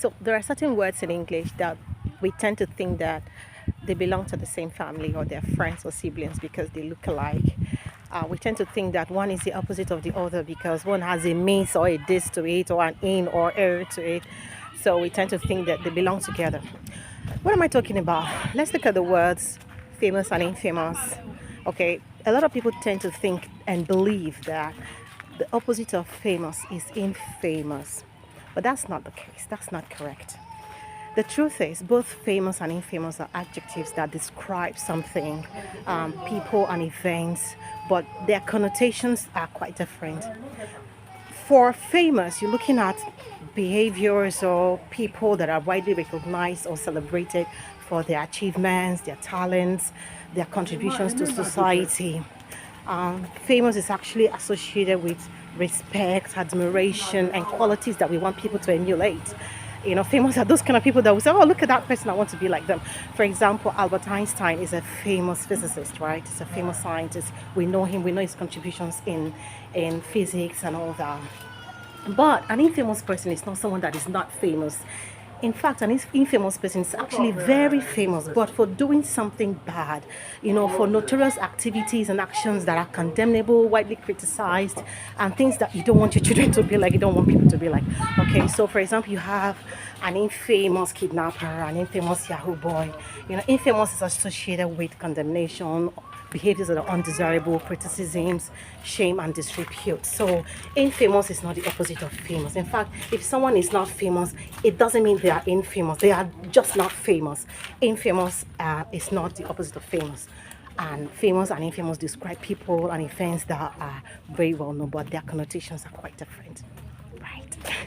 So there are certain words in English that we tend to think that they belong to the same family or they're friends or siblings because they look alike. We tend to think that one is the opposite of the other because one has a miss or a dis to it or an in or error to it. So we tend to think that they belong together. What am I talking about? Let's look at the words famous and infamous. Okay, a lot of people tend to think and believe that the opposite of famous is infamous, but that's not the case. That's not correct. The truth is, both famous and infamous are adjectives that describe something, people and events, but their connotations are quite different. For famous, you're looking at behaviors or people that are widely recognized or celebrated for their achievements, their talents, their contributions to society. Famous is actually associated with respect, admiration, and qualities that we want people to emulate. You know, famous are those kind of people that we say, oh, look at that person, I want to be like them. For example, Albert Einstein is a famous physicist, right? He's a famous scientist. We know him, we know his contributions in physics and all that. But an infamous person is not someone that is not famous. In fact, an infamous person is actually very famous, but for doing something bad, you know, for notorious activities and actions that are condemnable, widely criticized, and things that you don't want your children to be like, you don't want people to be like. Okay, so for example, you have an infamous kidnapper, an infamous Yahoo boy. You know, infamous is associated with condemnation, behaviors that are undesirable, criticisms, shame, and disrepute. So, infamous is not the opposite of famous. In fact, if someone is not famous, it doesn't mean they are infamous. They are just not famous. Infamous is not the opposite of famous. And famous and infamous describe people and events that are very well known, but their connotations are quite different. Right.